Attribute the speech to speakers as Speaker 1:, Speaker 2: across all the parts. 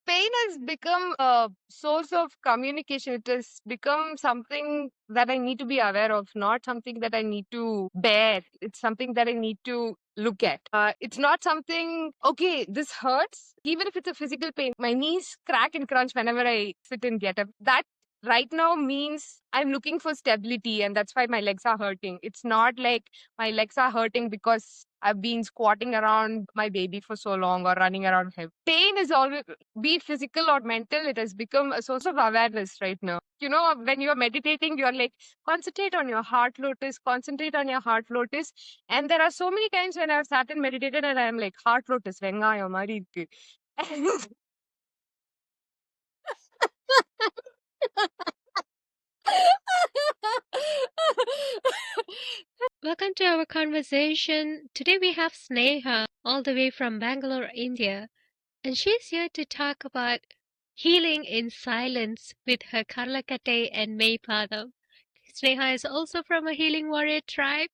Speaker 1: Pain has become a source of communication. It has become something that I need to be aware of, not something that I need to bear. It's something that I need to look at. It's not something, okay, this hurts. Even if it's a physical pain, my knees crack and crunch whenever I sit and get up. That right now means I'm looking for stability, and that's why my legs are hurting. It's not like my legs are hurting because I've been squatting around my baby for so long or running around him. Pain is always, be it physical or mental, it has become a source of awareness right now. You know, when you're meditating, you're like, concentrate on your heart lotus, concentrate on your heart lotus. And there are so many times when I've sat and meditated and I'm like, heart lotus, vengayo, mari irukku.
Speaker 2: Welcome to our conversation. Today we have Sneha all the way from Bangalore, India, and she's here to talk about healing in silence with her Karlakate and Maypadam. Sneha is also from a healing warrior tribe,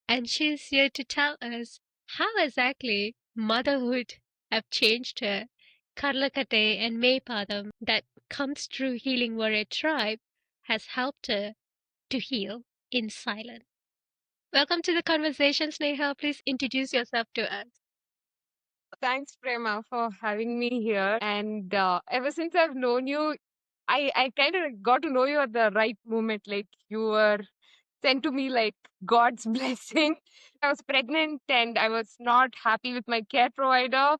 Speaker 2: and she's here to tell us how exactly motherhood have changed her. Karlakate and Maypadam that comes through healing warrior tribe has helped her to heal in silence. Welcome to the conversation, Sneha. Please introduce yourself to us.
Speaker 1: Thanks, Prema, for having me here. And ever since I've known you, I kind of got to know you at the right moment. Like you were sent to me like God's blessing. I was pregnant and I was not happy with my care provider.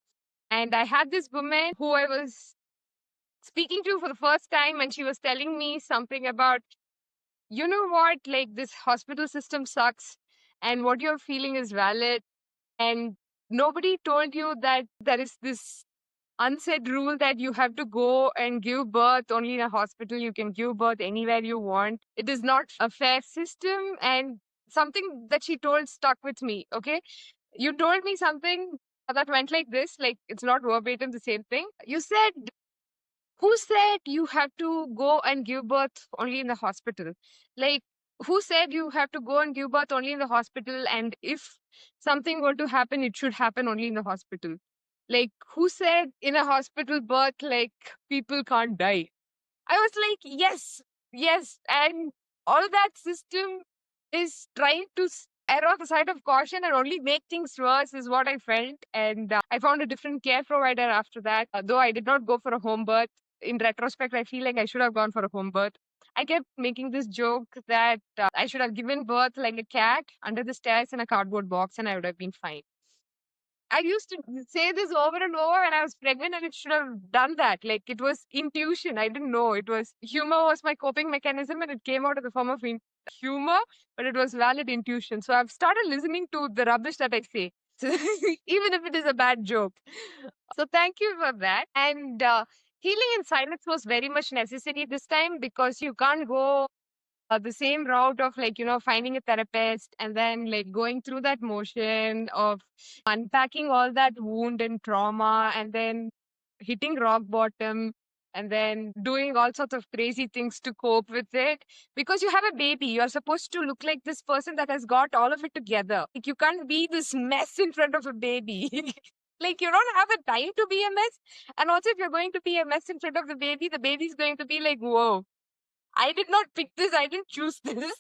Speaker 1: And I had this woman who I was speaking to for the first time, and she was telling me something about, you know what, like this hospital system sucks, and what you're feeling is valid. And nobody told you that there is this unsaid rule that you have to go and give birth only in a hospital. You can give birth anywhere you want. It is not a fair system. And something that she told stuck with me. Okay. You told me something that went like this, like it's not verbatim the same thing. You said, who said you have to go and give birth only in the hospital? Like, who said you have to go and give birth only in the hospital? And if something were to happen, it should happen only in the hospital. Like, who said in a hospital birth, like, people can't die? I was like, yes, yes. And all that system is trying to err on the side of caution and only make things worse, is what I felt. And I found a different care provider after that. Though I did not go for a home birth. In retrospect, I feel like I should have gone for a home birth. I kept making this joke that I should have given birth like a cat under the stairs in a cardboard box and I would have been fine. I used to say this over and over when I was pregnant, and it should have done that. Like it was intuition. I didn't know. It was humor was my coping mechanism, and it came out of the form of humor, but it was valid intuition. So I've started listening to the rubbish that I say, even if it is a bad joke. So thank you for that. And healing in silence was very much necessary this time because you can't go the same route of like finding a therapist and then like going through that motion of unpacking all that wound and trauma and then hitting rock bottom and then doing all sorts of crazy things to cope with it because you have a baby. You're supposed to look like this person that has got all of it together. Like you can't be this mess in front of a baby. Like you don't have the time to be a mess. And also if you're going to be a mess in front of the baby's going to be like, whoa, I did not pick this. I didn't choose this.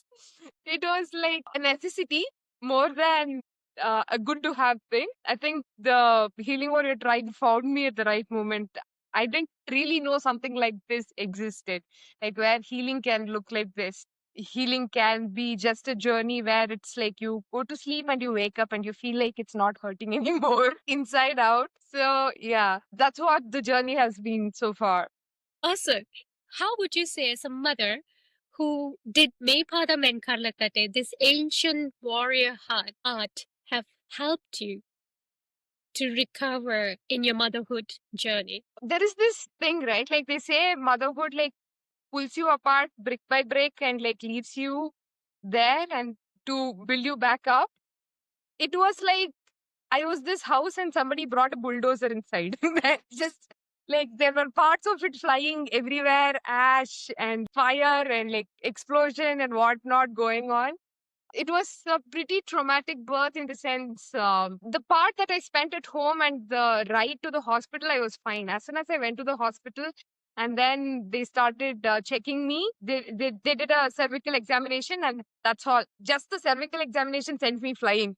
Speaker 1: It was like a necessity more than a good to have thing. I think the healing warrior tribe found me at the right moment. I didn't really know something like this existed, like where healing can look like this. Healing can be just a journey where it's like you go to sleep and you wake up and you feel like it's not hurting anymore inside out. So, yeah, that's what the journey has been so far.
Speaker 2: Also, how would you say, as a mother who did Maypadam and Karlakate, this ancient warrior art have helped you to recover in your motherhood journey?
Speaker 1: There is this thing, right? Like they say motherhood like pulls you apart brick by brick and like leaves you there and to build you back up. It was like I was this house and somebody brought a bulldozer inside. That just like there were parts of it flying everywhere, ash and fire and like explosion and whatnot going on. it was a pretty traumatic birth in the sense, the part that I spent at home and the ride to the hospital, I was fine. As soon as I went to the hospital, and then they started checking me, they did a cervical examination, and that's all. Just the cervical examination sent me flying.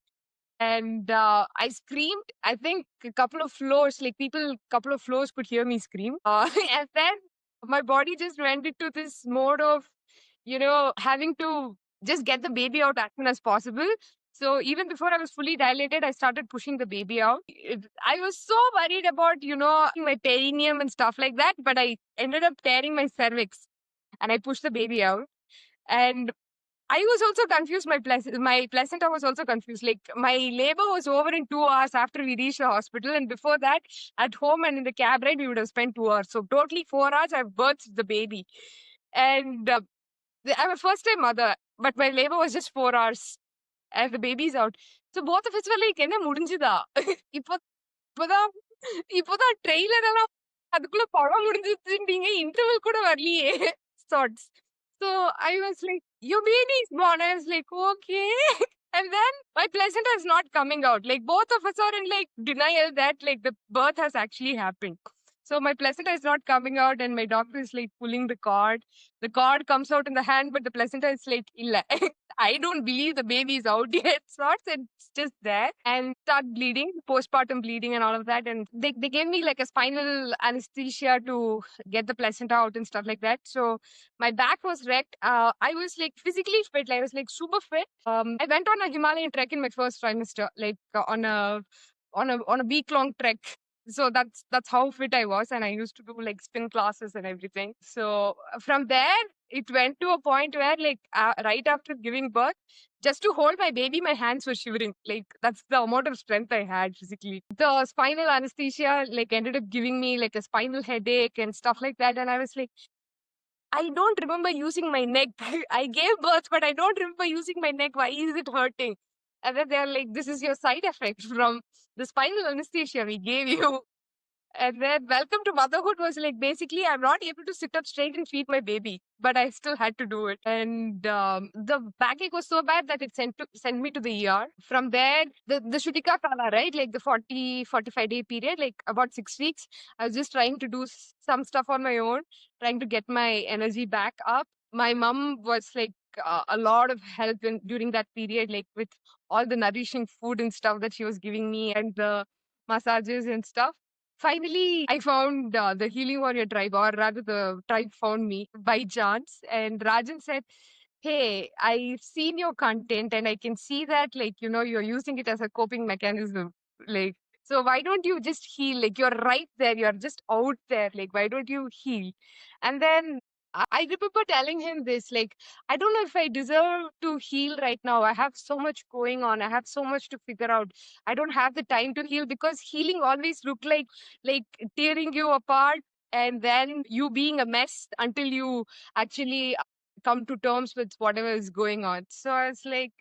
Speaker 1: And I screamed. I think a couple of floors, like people, couple of floors could hear me scream. And then my body just went into this mode of, having to just get the baby out as soon as possible. So even before I was fully dilated, I started pushing the baby out. I was so worried about, my perineum and stuff like that, but I ended up tearing my cervix and I pushed the baby out. And I was also confused. My placenta was also confused. Like my labor was over in 2 hours after we reached the hospital, and before that, at home and in the cab ride, we would have spent 2 hours. So totally 4 hours. I've birthed the baby, and I'm a first-time mother, but my labor was just 4 hours, and the baby's out. So both of us were like, "என்ன முடிஞ்சுதா?" இப்போ இப்போதான் இப்போதான் trailer எல்லாம் அதுக்குள்ள படம் முடிஞ்சிருச்சுன்றீங்க interval கூட வரலையே thoughts. So I was like, your baby is born. I was like, okay. And then my placenta is not coming out. Like both of us are in like denial that like the birth has actually happened. So my placenta is not coming out, and my doctor is like pulling the cord. The cord comes out in the hand, but the placenta is like, illa. I don't believe the baby is out yet. Sorts, it's just there and start bleeding, postpartum bleeding and all of that. And they gave me like a spinal anesthesia to get the placenta out and stuff like that. So my back was wrecked. I was like physically fit. Like, I was like super fit. I went on a Himalayan trek in my first trimester, like on a week long trek. So that's how fit I was, and I used to do like spin classes and everything. So from there, it went to a point where like right after giving birth, just to hold my baby, my hands were shivering. Like that's the amount of strength I had physically. The spinal anesthesia like ended up giving me like a spinal headache and stuff like that, and I was like, I don't remember using my neck. I gave birth, but I don't remember using my neck. Why is it hurting? And then they're like, this is your side effect from the spinal anesthesia we gave you. And then welcome to motherhood was like basically I'm not able to sit up straight and feed my baby, but I still had to do it. And the backache was so bad that it sent me to the ER. From there, the Shutika Kala, right? Like the 45 day period, like about 6 weeks, I was just trying to do some stuff on my own, trying to get my energy back up. My mom was like a lot of help during that period, like with all the nourishing food and stuff that she was giving me and the massages and stuff. Finally, I found the Healing Warrior tribe, or rather, the tribe found me by chance. And Rajan said, hey, I've seen your content and I can see that, like, you're using it as a coping mechanism. Like, so why don't you just heal? Like, you're right there, you're just out there. Like, why don't you heal? And then I remember telling him this, like, I don't know if I deserve to heal right now. I have so much going on. I have so much to figure out. I don't have the time to heal because healing always looked like tearing you apart and then you being a mess until you actually come to terms with whatever is going on. So I was like,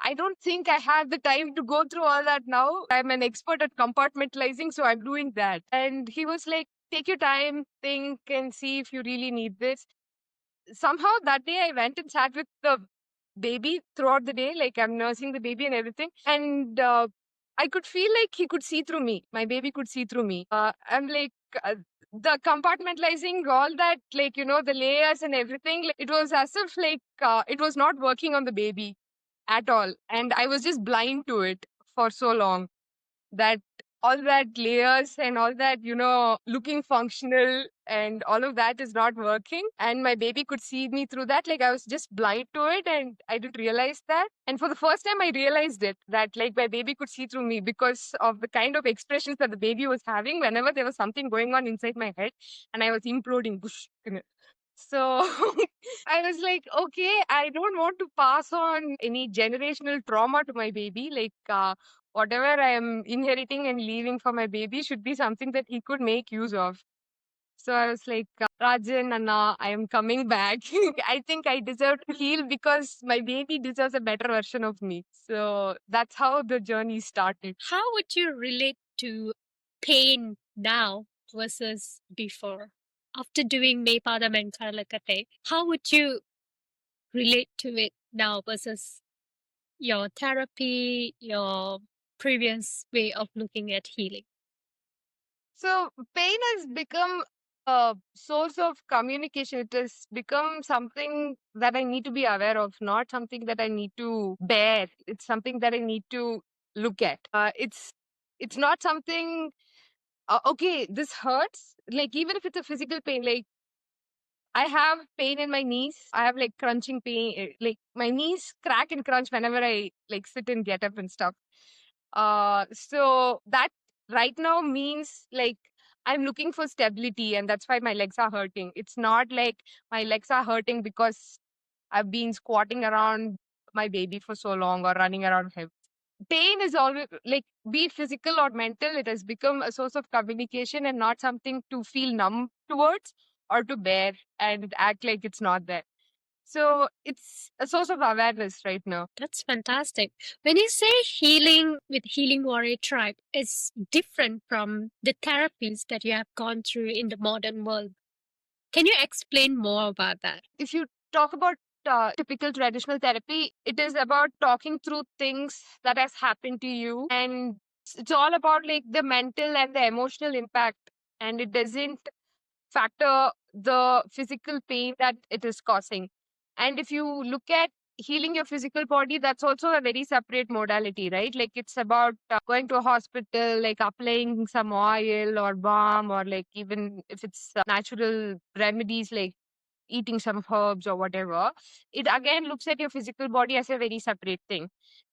Speaker 1: I don't think I have the time to go through all that now. I'm an expert at compartmentalizing, so I'm doing that. And he was like, take your time, think, and see if you really need this. Somehow that day I went and sat with the baby throughout the day, like I'm nursing the baby and everything. And I could feel like he could see through me. My baby could see through me. I'm like, the compartmentalizing, all that, like, the layers and everything, like, it was as if like it was not working on the baby at all. And I was just blind to it for so long that all that layers and all that, looking functional and all of that is not working. And my baby could see me through that. Like I was just blind to it and I didn't realize that. And for the first time, I realized it that like my baby could see through me because of the kind of expressions that the baby was having whenever there was something going on inside my head and I was imploding. So I was like, okay, I don't want to pass on any generational trauma to my baby. Like, whatever I am inheriting and leaving for my baby should be something that he could make use of. So I was like, Rajan, Anna, I am coming back. I think I deserve to heal because my baby deserves a better version of me. So that's how the journey started.
Speaker 2: How would you relate to pain now versus before? After doing Maypadam and Karalakate, how would you relate to it now versus your therapy, your previous way of looking at healing?
Speaker 1: So pain has become a source of communication. It has become something that I need to be aware of, not something that I need to bear. It's something that I need to look at. It's not something. Okay, this hurts. Like even if it's a physical pain, like I have pain in my knees. I have like crunching pain. Like my knees crack and crunch whenever I like sit and get up and stuff. So that right now means like I'm looking for stability, and that's why my legs are hurting. It's not like my legs are hurting because I've been squatting around my baby for so long or running around him. Pain is always like, be it physical or mental, it has become a source of communication and not something to feel numb towards or to bear and act like it's not there. So it's a source of awareness right now.
Speaker 2: That's fantastic. When you say healing with Healing Warrior Tribe is different from the therapies that you have gone through in the modern world, can you explain more about that?
Speaker 1: If you talk about typical traditional therapy, it is about talking through things that has happened to you, and it's all about like the mental and the emotional impact, and it doesn't factor the physical pain that it is causing. And if you look at healing your physical body, that's also a very separate modality, right? Like it's about going to a hospital, like applying some oil or balm, or like even if it's natural remedies like eating some herbs or whatever. It again looks at your physical body as a very separate thing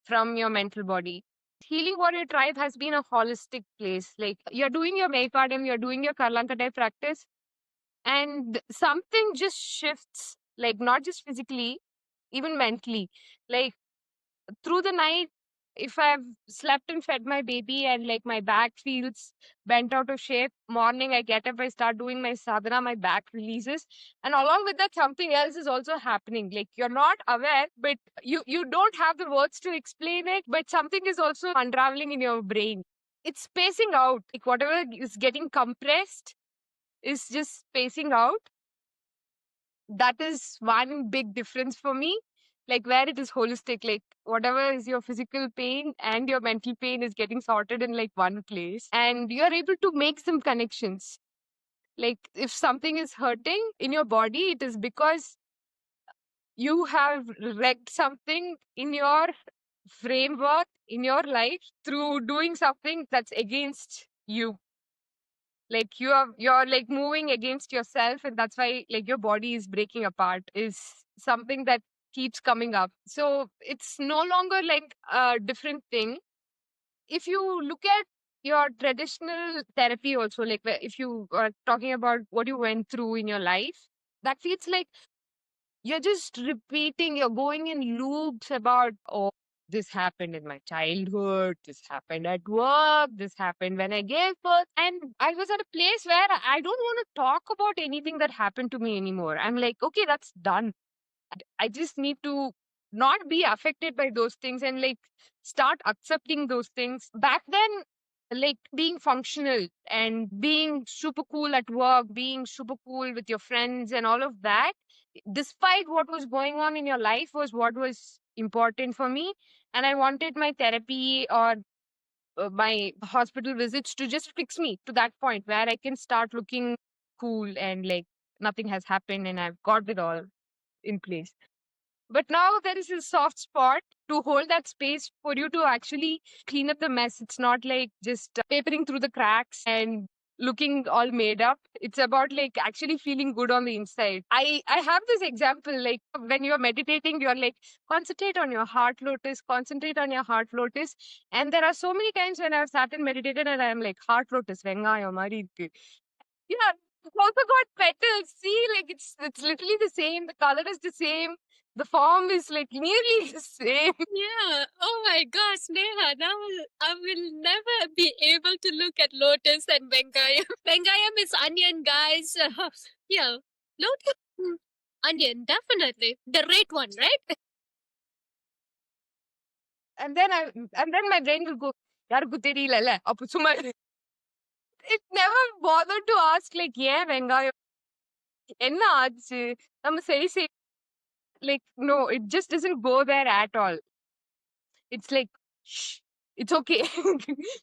Speaker 1: from your mental body. Healing Warrior Tribe has been a holistic place. Like you're doing your Maypadam, you're doing your Karlankatai practice, and something just shifts, like not just physically, even mentally. Like through the night, if I've slept and fed my baby and like my back feels bent out of shape, morning I get up, I start doing my sadhana, my back releases. And along with that, something else is also happening. Like you're not aware, but you don't have the words to explain it, but something is also unraveling in your brain. It's spacing out. Like whatever is getting compressed is just spacing out. That is one big difference for me. Like where it is holistic, like whatever is your physical pain and your mental pain is getting sorted in like one place, and you're able to make some connections. Like if something is hurting in your body, it is because you have wrecked something in your framework in your life through doing something that's against you. Like you're like moving against yourself, and that's why like your body is breaking apart is something that keeps coming up. So it's no longer like a different thing. If you look at your traditional therapy also, like if you are talking about what you went through in your life, that feels like you're just repeating, you're going in loops about, oh, this happened in my childhood, this happened at work, this happened when I gave birth. And I was at a place where I don't want to talk about anything that happened to me anymore. I'm like, okay, that's done. I just need to not be affected by those things and like start accepting those things. Back then, like being functional and being super cool at work, being super cool with your friends and all of that, despite what was going on in your life, was what was important for me. And I wanted my therapy or my hospital visits to just fix me to that point where I can start looking cool and like nothing has happened and I've got it all in place. But now there is a soft spot to hold that space for you to actually clean up the mess. It's not like just papering through the cracks and looking all made up. It's about like actually feeling good on the inside. I have this example, like when you're meditating, you're like, concentrate on your heart lotus, concentrate on your heart lotus. And there are so many times when I've sat and meditated and I'm like, heart lotus, venga, mari irukku. Yeah, it's also got petals. See, like it's literally the same. The color is the same. The form is like nearly the same.
Speaker 2: Yeah. Oh my gosh, Neha. Now I will never be able to look at lotus and Vengayam. Vengayam is onion, guys. Yeah. Lotus, onion, definitely. The red one, right?
Speaker 1: And then my brain will go, யாருக்கு தெரியலல அப்ப சும்மா இரு." It never bothered to ask like ஏன் வெங்காயம் என்ன ஆச்சு நம்ம சரி சரி like no, it just doesn't go there at all. it's like, shh, it's okay.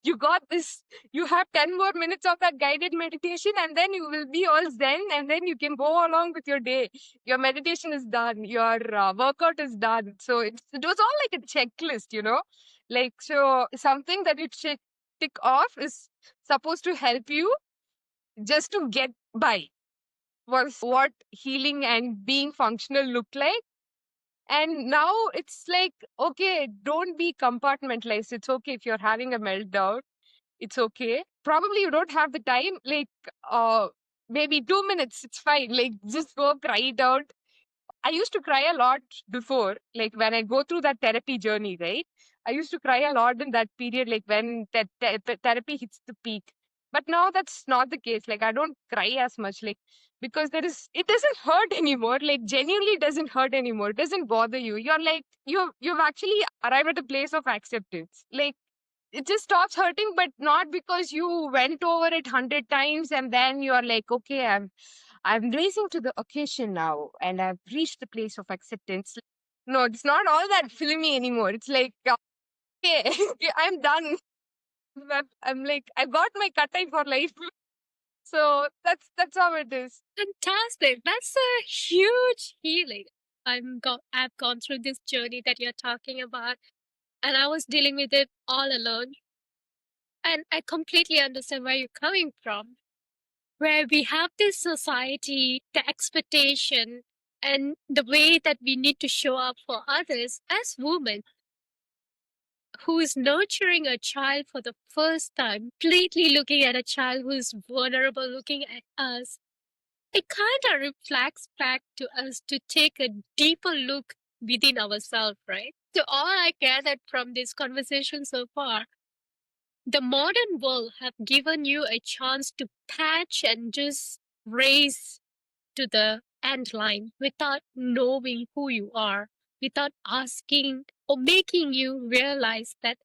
Speaker 1: You got this. You have 10 more minutes of that guided meditation, and then you will be all zen, and then you can go along with your day. Your meditation is done, your workout is done. So it was all like a checklist, you know? Like, so something that you tick off is supposed to help you just to get by, was what healing and being functional look like. And now it's like, okay, don't be compartmentalized. It's okay if you're having a meltdown. It's okay. Probably you don't have the time, like, uh, maybe 2 minutes, it's fine. Like, just go cry it out. I used to cry a lot before, like when I go through that therapy journey, right? I used to cry a lot in that period, like when therapy hits the peak. But now that's not the case. Like, I don't cry as much, like, because it doesn't hurt anymore. Like, genuinely, it doesn't hurt anymore. It doesn't bother you. You're like, you've actually arrived at a place of acceptance. Like, it just stops hurting, but not because you went over it 100 times and then you're like, okay, I'm raising to the occasion now and I've reached the place of acceptance. No, it's not all that filmy anymore. It's like, okay, I'm done. I'm like, I got my cutting for life. So that's how it is.
Speaker 2: Fantastic. That's a huge healing. I've gone through this journey that you're talking about, and I was dealing with it all alone. And I completely understand where you're coming from, where we have this society, the expectation, and the way that we need to show up for others as women who is nurturing a child for the first time, completely looking at a child who is vulnerable, looking at us. It kind of reflects back to us to take a deeper look within ourselves, right? So all I gathered from this conversation so far, the modern world have given you a chance to patch and just race to the end line without knowing who you are, without asking or making you realize that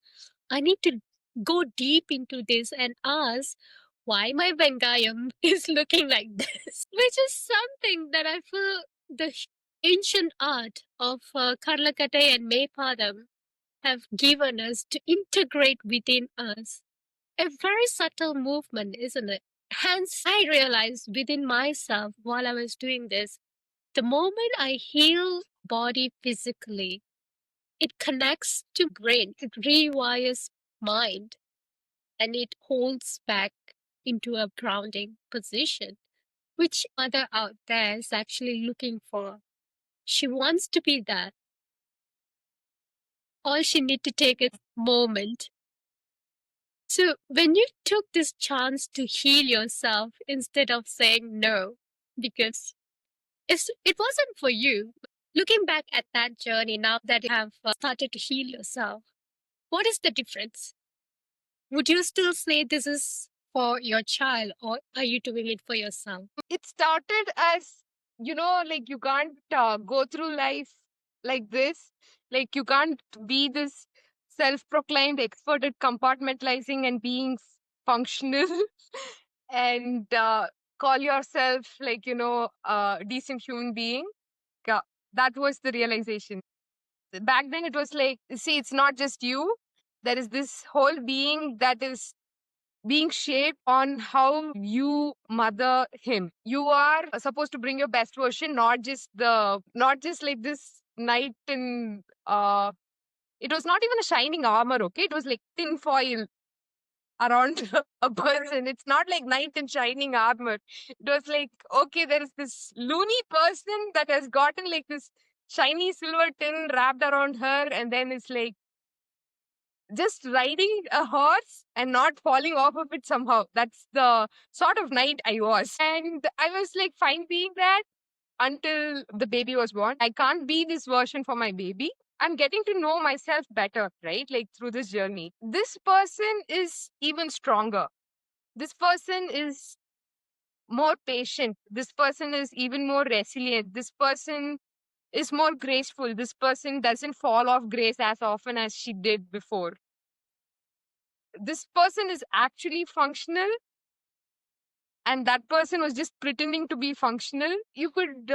Speaker 2: I need to go deep into this and ask why my Vengayam is looking like this, which is something that I feel the ancient art of Karlakatai and Maypadam have given us to integrate within us. A very subtle movement, isn't it? Hence, I realized within myself while I was doing this, the moment I heal body physically, it connects to brain, it rewires mind, and it holds back into a grounding position, which mother out there is actually looking for. She wants to be that. All she need to take is moment. So when you took this chance to heal yourself instead of saying no, because it wasn't for you. Looking back at that journey now that you have started to heal yourself, what is the difference? Would you still say this is for your child or are you doing it for yourself?
Speaker 1: It started as, like, you can't go through life like this. Like, you can't be this self-proclaimed expert at compartmentalizing and being functional and call yourself, like, a decent human being. Yeah, that was the realization. Back then it was like, see, it's not just you. There is this whole being that is being shaped on how you mother him. You are supposed to bring your best version, not just like this knight in it was not even a shining armor, okay? It was like tin foil around a person. It's not like knight in shining armor. It was like, okay, there is this loony person that has gotten like this shiny silver tin wrapped around her, and then it's like just riding a horse and not falling off of it somehow. That's the sort of knight I was. And I was like fine being that until the baby was born. I can't be this version for my baby. I'm getting to know myself better, right? Like through this journey. This person is even stronger. This person is more patient. This person is even more resilient. This person is more graceful. This person doesn't fall off grace as often as she did before. This person is actually functional, and that person was just pretending to be functional. You could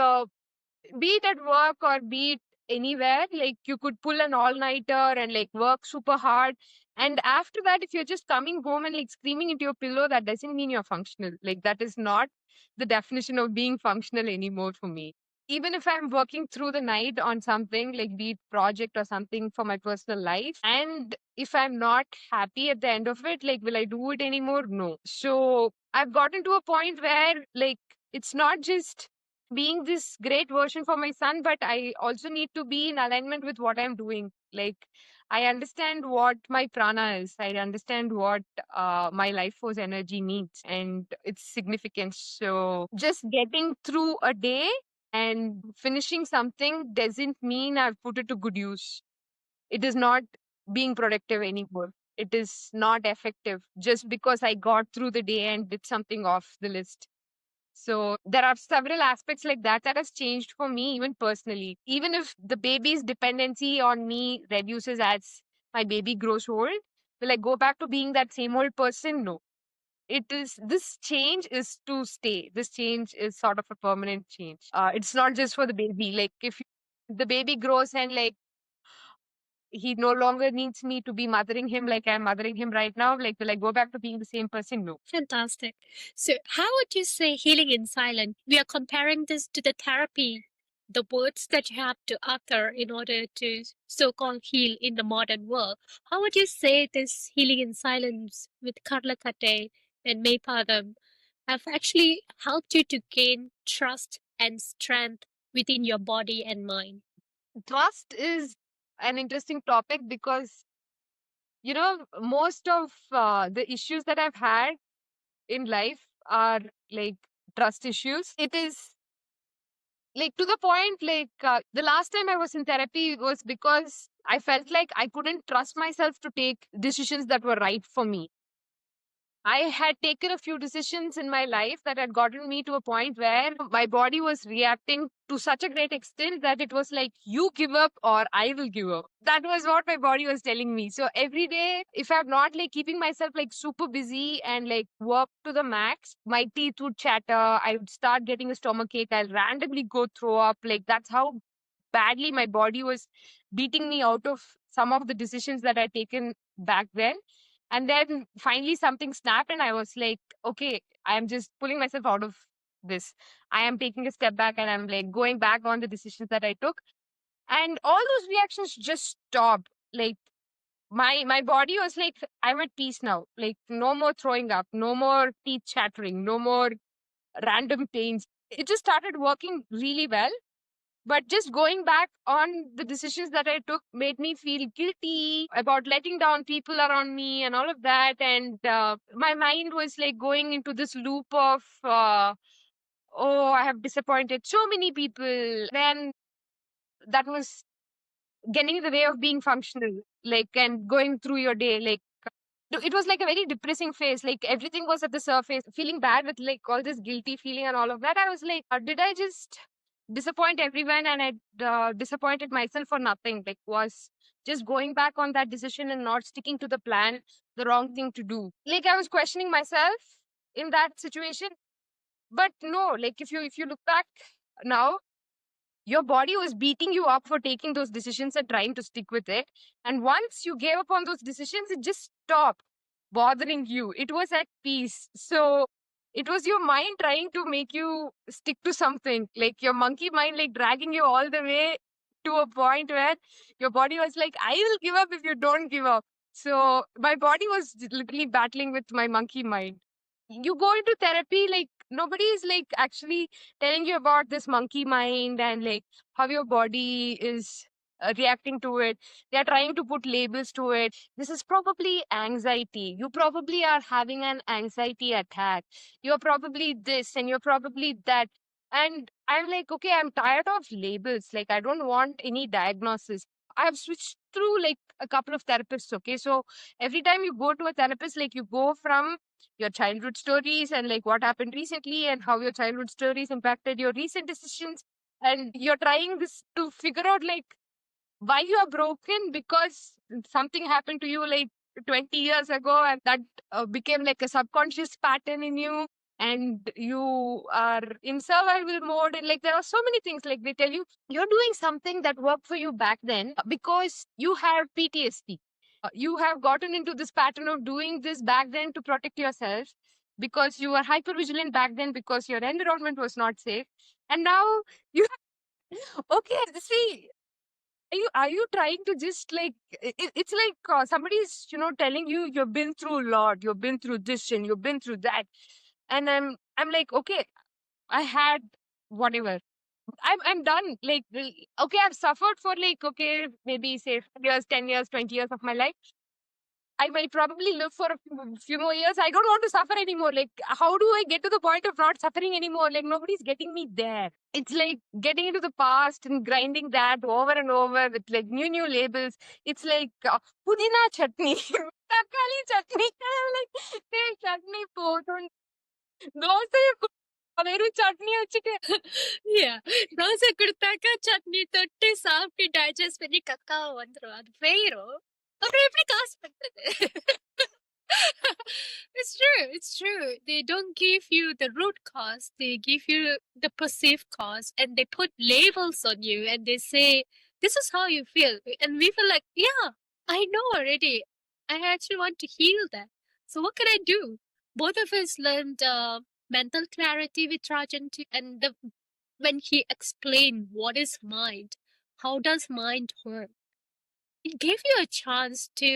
Speaker 1: be it at work or be it anywhere. Like you could pull an all-nighter and like work super hard. And after that, if you're just coming home and like screaming into your pillow, that doesn't mean you're functional. Like that is not the definition of being functional anymore for me. Even if I'm working through the night on something, like be it project or something for my personal life, and if I'm not happy at the end of it, like will I do it anymore? No. So I've gotten to a point where like it's not just being this great version for my son, but I also need to be in alignment with what I'm doing. Like I understand what my prana is. I understand what my life force energy needs and its significance. So just getting through a day and finishing something doesn't mean I've put it to good use. It is not being productive anymore. It is not effective just because I got through the day and did something off the list. So there are several aspects like that that has changed for me, even personally. Even if the baby's dependency on me reduces as my baby grows old, will I go back to being that same old person? No. It is this change is to stay. This change is sort of a permanent change. It's not just for the baby. Like if the baby grows and like he no longer needs me to be mothering him like I'm mothering him right now, like will I go back to being the same person? No.
Speaker 2: Fantastic. So, how would you say healing in silence? We are comparing this to the therapy, the words that you have to utter in order to so called heal in the modern world. How would you say this healing in silence with Karla Kate and Maypadam have actually helped you to gain trust and strength within your body and mind?
Speaker 1: Trust is an interesting topic because most of the issues that I've had in life are like trust issues. It is like to the point like the last time I was in therapy was because I felt like I couldn't trust myself to take decisions that were right for me. I had taken a few decisions in my life that had gotten me to a point where my body was reacting to such a great extent that it was like, you give up or I will give up. That was what my body was telling me. So every day, if I'm not like keeping myself like super busy and like work to the max, my teeth would chatter. I would start getting a stomach ache. I'll randomly go throw up. Like that's how badly my body was beating me out of some of the decisions that I'd taken back then. And then finally something snapped, and I was like, okay, I am just pulling myself out of this. I am taking a step back and I'm like going back on the decisions that I took. And all those reactions just stopped. Like my body was like, I'm at peace now. Like no more throwing up, no more teeth chattering, no more random pains. It just started working really well. But just going back on the decisions that I took made me feel guilty about letting down people around me and all of that. And my mind was like going into this loop of, oh, I have disappointed so many people. Then that was getting in the way of being functional, like, and going through your day. Like, it was like a very depressing phase. Like, everything was at the surface, feeling bad with like all this guilty feeling and all of that. I was like, did I just disappoint everyone and I disappointed myself for nothing? Like, was just going back on that decision and not sticking to the plan the wrong thing to do? Like, I was questioning myself in that situation. But no, like if you look back now, your body was beating you up for taking those decisions and trying to stick with it. And once you gave up on those decisions, it just stopped bothering you. It was at peace. So it was your mind trying to make you stick to something, like your monkey mind, like dragging you all the way to a point where your body was like, I will give up if you don't give up. So my body was literally battling with my monkey mind. You go into therapy, like nobody is like actually telling you about this monkey mind and like how your body is reacting to it. They are trying to put labels to it. This is probably anxiety. You probably are having an anxiety attack. You're probably this and you're probably that. And I'm like, okay, I'm tired of labels. Like, I don't want any diagnosis. I've switched through like a couple of therapists. Okay. So every time you go to a therapist, like you go from your childhood stories and like what happened recently and how your childhood stories impacted your recent decisions, and you're trying this to figure out like why you are broken because something happened to you like 20 years ago, and that became like a subconscious pattern in you, and you are in survival mode, and like there are so many things, like they tell you you're doing something that worked for you back then because you have PTSD. You have gotten into this pattern of doing this back then to protect yourself because you were hyper vigilant back then because your environment was not safe, and now you okay, see, are you trying to just like it's like somebody's telling you you've been through a lot, you've been through this and you've been through that, and I'm like, okay, I had whatever. I'm done. Like, okay, I've suffered for like, okay, maybe say 5 years, 10 years, 20 years of my life. I might probably live for a few more years. I don't want to suffer anymore. Like, how do I get to the point of not suffering anymore? Like, nobody's getting me there. It's like getting into the past and grinding that over and over with like new labels. It's like pudina chutney, takali chutney. I'm like, hey, chutney போதும் தோசையை வெறும் சட்னி வச்சுட்டு
Speaker 2: Yeah, dosa குடுத்தாக்கா chutney தொட்டு சாப்பிட்டு digest பண்ணி கக்காவ வந்துரும். அது போயிரும். அப்புறம் எப்படி காசு பண்றது? It's true. It's true. They don't give you the root cause. They give you the perceived cause, and they put labels on you, and they say this is how you feel. And we feel like, yeah, I know already. I actually want to heal that. So what can I do? Both of us learned mental clarity with Rajan, and when he explained what is mind, how does mind work, it gave you a chance to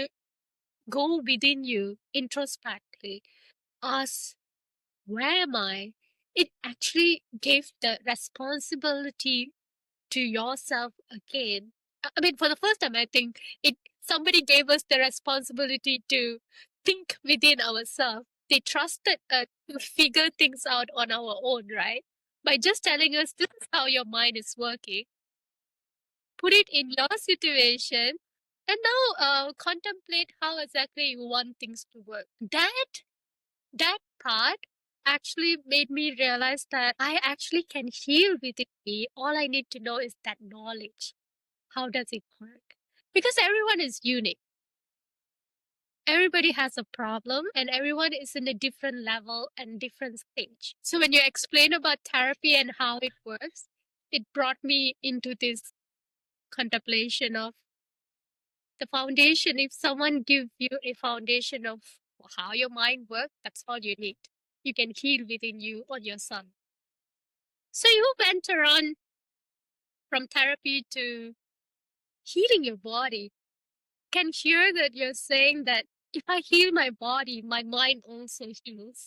Speaker 2: go within you introspectively, ask, where am I? It actually gave the responsibility to yourself again. I mean, for the first time, I think somebody gave us the responsibility to think within ourselves. They trusted us to figure things out on our own, right? By just telling us this is how your mind is working, put it in your situation, and now contemplate how exactly you want things to work. That part actually made me realize that I actually can heal within me. All I need to know is that knowledge. How does it work? Because everyone is unique. Everybody has a problem and everyone is in a different level and different stage. So when you explain about therapy and how it works, it brought me into this contemplation of the foundation. If someone gives you a foundation of how your mind works, that's all you need. You can heal within you on yourself. So you went around from therapy to healing your body. Can hear that you're saying that if I heal my body, my mind also heals.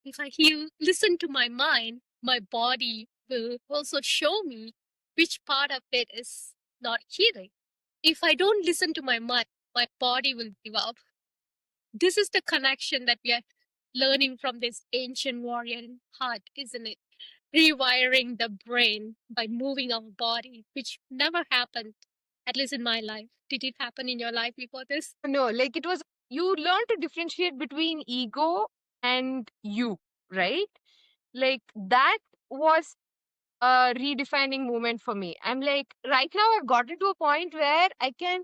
Speaker 2: If I listen to my mind, my body will also show me which part of it is not healing. If I don't listen to my mind, my body will give up. This is the connection that we are learning from this ancient warrior heart, isn't it? Rewiring the brain by moving our body, which never happened, at least in my life. Did it happen in your life before this?
Speaker 1: No, like it was, you learn to differentiate between ego and you, right? Like that was a redefining moment for me. I'm like, right now I've gotten to a point where I can,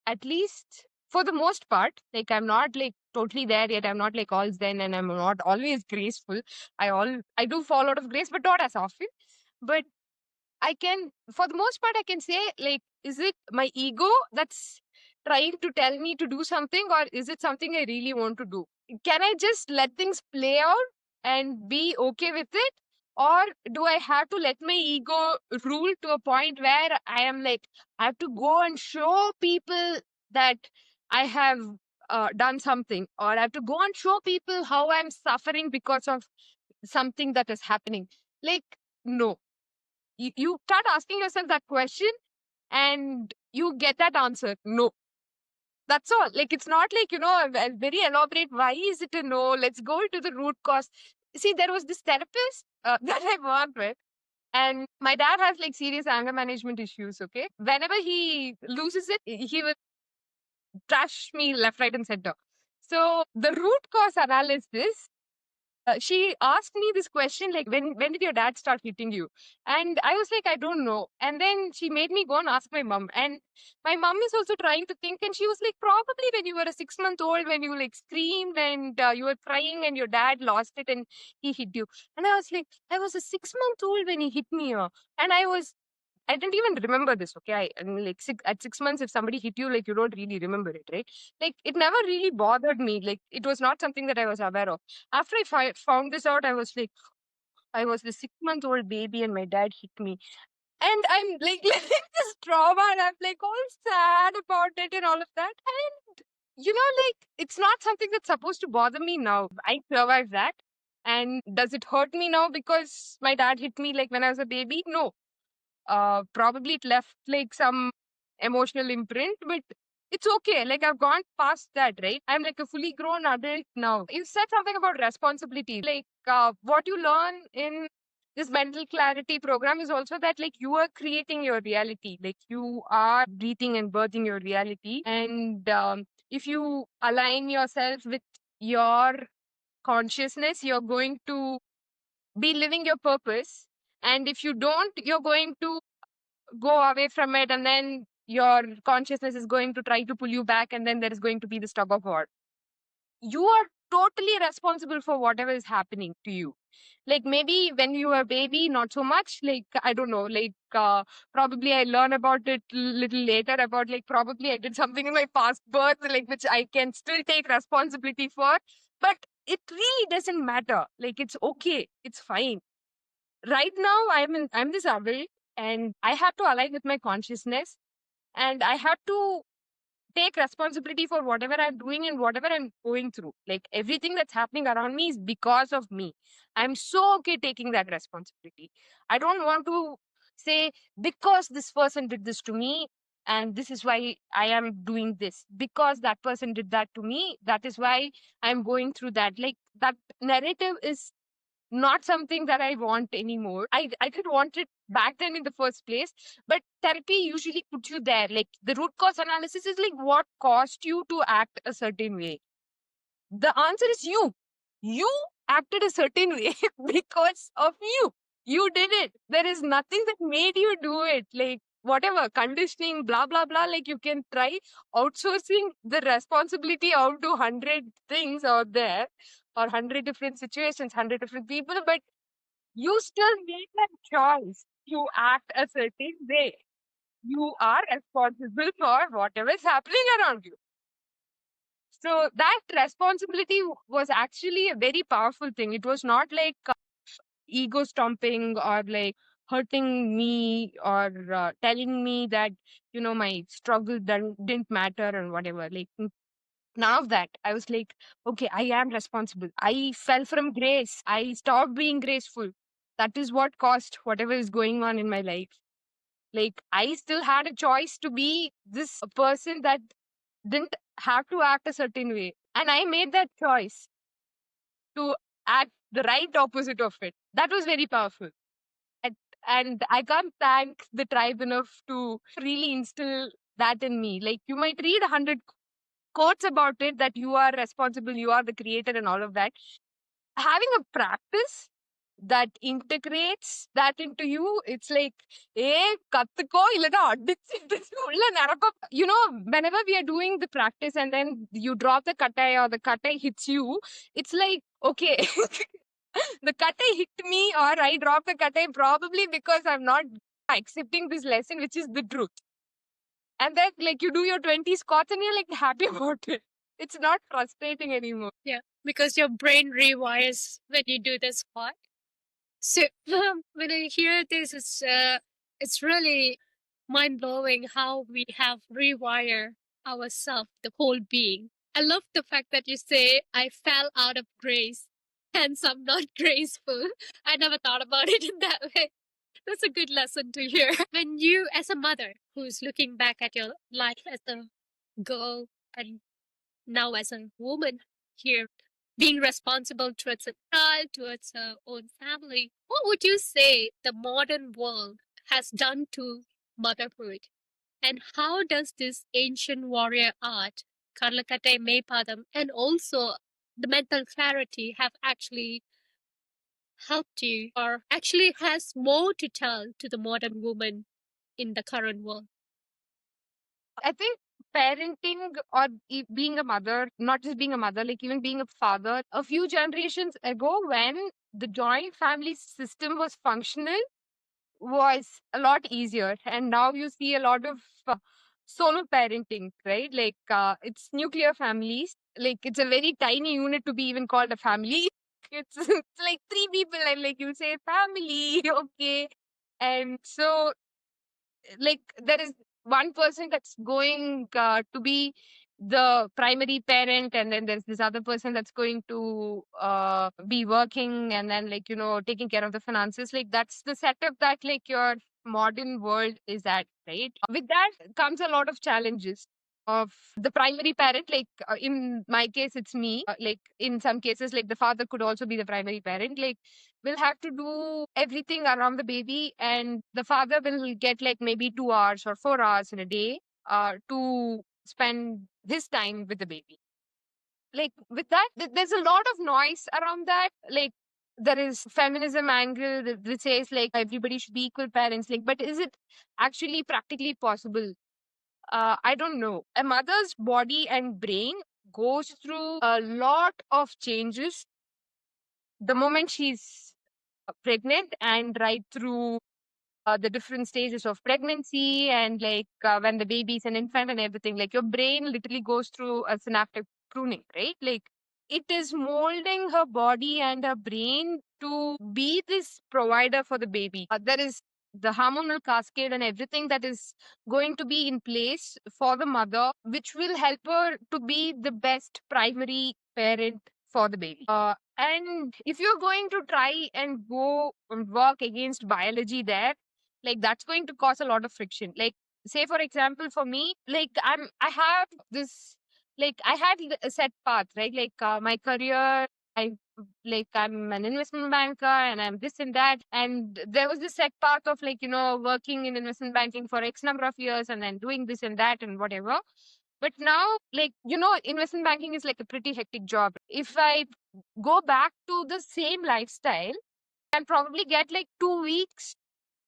Speaker 1: at least for the most part, like I'm not like totally there yet. I'm not like all zen and I'm not always graceful. I do fall out of grace, but not as often. But I can, for the most part, I can say, like, is it my ego that's trying to tell me to do something, or is it something I really want to do? Can I just let things play out and be okay with it? Or do I have to let my ego rule to a point where I am like, I have to go and show people that I have done something, or I have to go and show people how I'm suffering because of something that is happening? Like, no, you start asking yourself that question and you get that answer, no. That's all. Like, it's not like, a very elaborate why is it a no, let's go into the root cause. See, there was this therapist that I worked with, and my dad has like serious anger management issues. Okay, whenever he loses it, he will trash me left, right, and center. So the root cause analysis she asked me this question like, when did your dad start hitting you? And I was like, I don't know. And then she made me go and ask my mom. And my mom is also trying to think, and she was like, probably when you were a 6 month old, when you like screamed and you were crying and your dad lost it and he hit you. And I was like, I was a 6 month old when he hit me. And I didn't even remember this. Okay, I mean, like at 6 months, if somebody hit you, like you don't really remember it, right? Like it never really bothered me. Like it was not something that I was aware of. After I found this out, I was like, I was the 6 month old baby, and my dad hit me, and I'm like living this trauma, and I'm like all sad about it and all of that. And like it's not something that's supposed to bother me now. I survived that. And does it hurt me now because my dad hit me like when I was a baby? No, probably it left like some emotional imprint, but it's okay. Like I've gone past that, right? I'm like a fully grown adult now. You said something about responsibility. Like what you learn in this mental clarity program is also that like you are creating your reality. Like you are breathing and birthing your reality. And if you align yourself with your consciousness, you're going to be living your purpose. And if you don't, you're going to go away from it, and then your consciousness is going to try to pull you back, and then there is going to be this tug of war. You are totally responsible for whatever is happening to you. Like maybe when you were a baby, not so much. Like I don't know, like probably I learn about it little later, about like probably I did something in my past birth, like which I can still take responsibility for. But it really doesn't matter. Like it's okay, it's fine. Right now I'm this adult, and I have to align with my consciousness, and I have to take responsibility for whatever I'm doing and whatever I'm going through. Like everything that's happening around me is because of me. I'm so okay taking that responsibility. I don't want to say because this person did this to me and this is why I am doing this, because that person did that to me, that is why I'm going through that. Like that narrative is not something that I want anymore. I didn't want it back then in the first place, but therapy usually puts you there. Like the root cause analysis is like what caused you to act a certain way. The answer is you. You acted a certain way because of you. You did it. There is nothing that made you do it. Like whatever conditioning, blah blah blah. Like you can try outsourcing the responsibility out to 100 things out there, or 100 different situations, 100 different people, but you still make that choice to act a certain way. You are responsible for whatever is happening around you. So that responsibility was actually a very powerful thing. It was not like ego stomping or like hurting me or telling me that, my struggle didn't matter and whatever. Like none of that. I was like, okay, I am responsible. I fell from grace. I stopped being graceful. That is what caused whatever is going on in my life. Like, I still had a choice to be this person that didn't have to act a certain way. And I made that choice to act the right opposite of it. That was very powerful. And, and I can't thank the tribe enough to really instill that in me. Like, you might read 100 quotes about it, that you are responsible, you are the creator, and all of that. Having a practice that integrates that into you, it's like, கத்துக்கோ இல்லனா அடிச்சிட்டு உள்ள நடக்கும். Whenever we are doing the practice and then you drop the kattai or the kattai hits you, it's like, okay, the kattai hit me or I dropped the kattai probably because I'm not accepting this lesson, which is the truth. And then like you do your 20 squats and you're like happy about it. It's not frustrating anymore.
Speaker 2: Yeah, because your brain rewires when you do the squat. So when I hear this, it's really mind blowing how we have rewired ourselves, the whole being. I love the fact that you say I fell out of grace, hence I'm not graceful. I never thought about it in that way. That's a good lesson to hear. When you, as a mother who's looking back at your life as a girl and now as a woman here, being responsible towards a child, towards her own family, what would you say the modern world has done to motherhood? And how does this ancient warrior art, Karlakate Meipadam, and also the mental clarity have actually helped you or actually has more to tell to the modern woman in the current world?
Speaker 1: I think parenting or being a mother, not just being a mother, like even being a father, a few generations ago when the joint family system was functional, was a lot easier. And now you see a lot of solo parenting, right? Like it's nuclear families. Like it's a very tiny unit to be even called a family. It's like three people, and like you say family, okay. And so like there is one person that's going to be the primary parent, and then there's this other person that's going to be working, and then like taking care of the finances. Like that's the setup that like your modern world is at, right? With that comes a lot of challenges of the primary parent. Like in my case it's me. Like in some cases like the father could also be the primary parent. Like will have to do everything around the baby, and the father will get like maybe 2 hours or 4 hours in a day to spend his time with the baby. Like with that, there's a lot of noise around that. Like there is feminism angle that says like everybody should be equal parents. Like, but is it actually practically possible? I don't know. A mother's body and brain goes through a lot of changes the moment she's pregnant, and right through the different stages of pregnancy, and like when the baby is an infant and everything. Like your brain literally goes through a synaptic pruning, right? Like it is molding her body and her brain to be this provider for the baby. There is the hormonal cascade and everything that is going to be in place for the mother, which will help her to be the best primary parent for the baby. And if you're going to try and go and work against biology there, like that's going to cause a lot of friction. Like say for example for me, like I have this, like I had a set path, right? Like my career, I like I'm an investment banker and I'm this and that, and there was this set path of like working in investment banking for x number of years and then doing this and that and whatever. But now, like investment banking is like a pretty hectic job. If I go back to the same lifestyle, and probably get like 2 weeks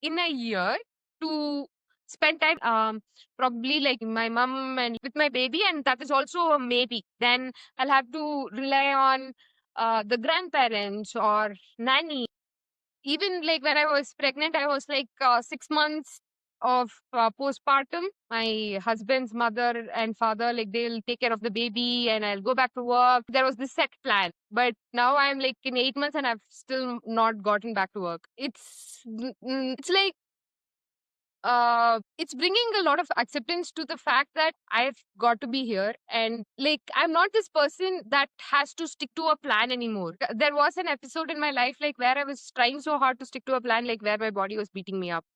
Speaker 1: in a year to spend time, probably like my mom and with my baby, and that is also a maybe. Then I'll have to rely on the grandparents or nanny. Even like when I was pregnant, I was like 6 months of postpartum. My husband's mother and father, like they'll take care of the baby, and I'll go back to work. There was this set plan, but now I'm like in 8 months and I've still not gotten back to work. It's like it's bringing a lot of acceptance to the fact that I've got to be here, and like I'm not this person that has to stick to a plan anymore. There was an episode in my life like where I was trying so hard to stick to a plan, like where my body was beating me up.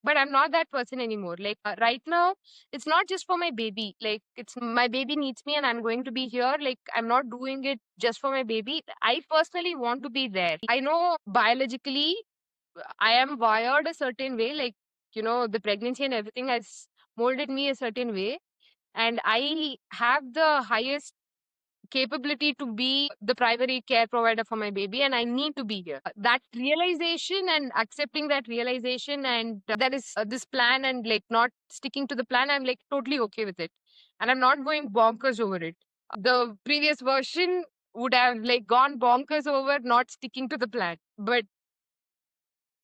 Speaker 1: But I'm not that person anymore. Like right now, it's not just for my baby. Like it's my baby needs me and I'm going to be here. Like I'm not doing it just for my baby. I personally want to be there. I know biologically I am wired a certain way, like, the pregnancy and everything has molded me a certain way. And I have the highest capability to be the primary care provider for my baby, and I need to be here. That realization and accepting that realization, and there is this plan, and like not sticking to the plan, I'm like totally okay with it. And I'm not going bonkers over it. The previous version would have like gone bonkers over not sticking to the plan. But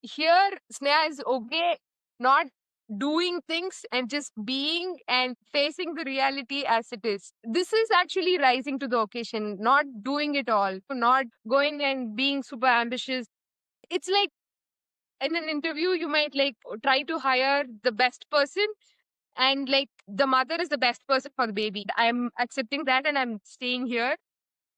Speaker 1: here Sneha is okay not doing things and just being and facing the reality as it is. This is actually rising to the occasion, not doing it all, not going and being super ambitious. It's like in an interview you might like try to hire the best person, and like the mother is the best person for the baby. I'm accepting that and I'm staying here.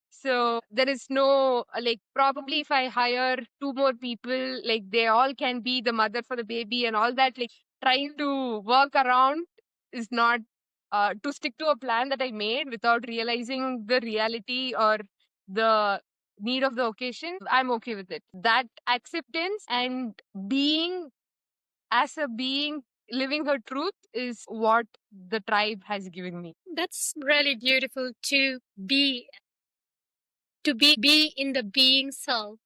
Speaker 1: So there is no like probably if I hire two more people, like they all can be the mother for the baby and all that. Like trying to work around is not to stick to a plan that I made without realizing the reality or the need of the occasion. I'm okay with it. That acceptance and being as a being living her truth is what the tribe has given me.
Speaker 2: That's really beautiful to be in the being self.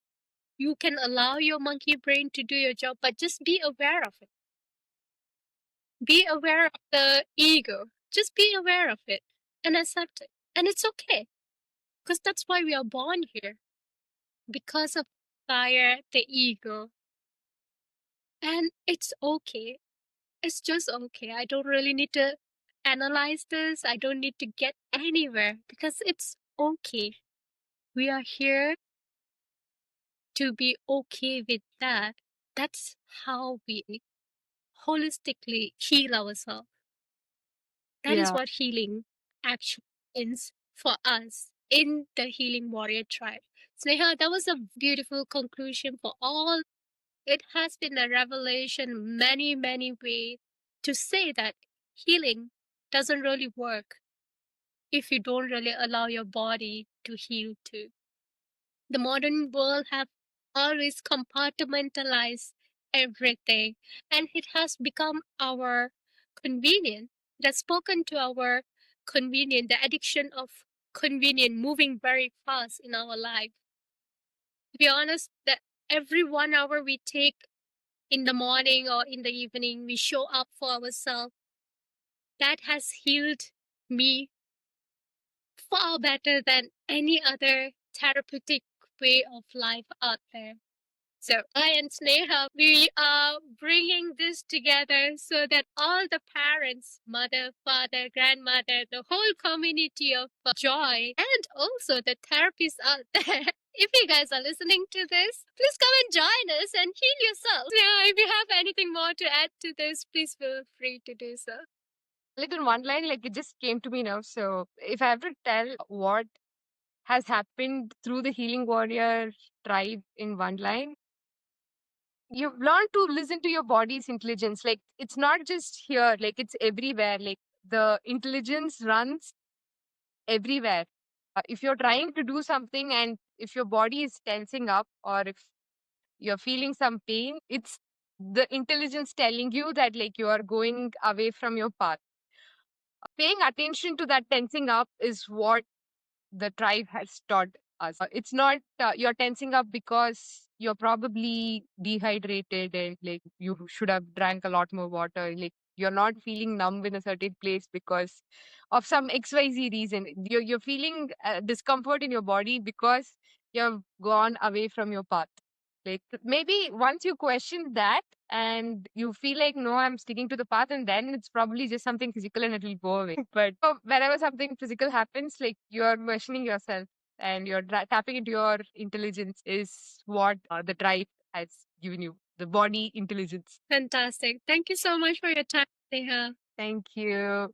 Speaker 2: You can allow your monkey brain to do your job, but just be aware of it. Be aware of the ego. Just be aware of it and accept it. And it's okay. Because that's why we are born here. Because of fire, the ego. And it's okay. It's just okay. I don't really need to analyze this. I don't need to get anywhere because it's okay. We are here to be okay with that. That's how we holistically heal ourselves. That is
Speaker 1: Yeah.
Speaker 2: what healing actually means for us in the Healing Warrior tribe. Sneha, that was a beautiful conclusion for all. It has been a revelation many, many ways to say that healing doesn't really work if you don't really allow your body to heal too. The modern world have always compartmentalized everything, and it has become our convenient. It has spoken to our convenient, the addiction of convenient, moving very fast in our life. To be honest, that every 1 hour we take in the morning or in the evening, we show up for ourselves. That has healed me far better than any other therapeutic way of life out there. So I and Sneha, we are bringing this together so that all the parents, mother, father, grandmother, the whole community of joy, and also the therapists out there. If you guys are listening to this, please come and join us and heal yourself. Yeah, if you have anything more to add to this, please feel free to do so.
Speaker 1: Little one line, like it just came to me now. So if I have to tell what has happened through the Healing Warrior tribe in one line, you've learned to listen to your body's intelligence. Like it's not just here, like it's everywhere. Like the intelligence runs everywhere. If you're trying to do something and if your body is tensing up or if you're feeling some pain, it's the intelligence telling you that like you are going away from your path. Paying attention to that tensing up is what the tribe has taught us. It's not you're tensing up because you're probably dehydrated and like you should have drank a lot more water. Like you're not feeling numb in a certain place because of some XYZ reason. You're feeling discomfort in your body because you've gone away from your path. Like maybe once you question that and you feel like no, I'm sticking to the path, and then it's probably just something physical and it'll go away. But whenever something physical happens, like you're questioning yourself and you're tapping into your intelligence is what the tribe has given you, the body intelligence.
Speaker 2: Fantastic. Thank you so much for your time, Neha.
Speaker 1: Thank you.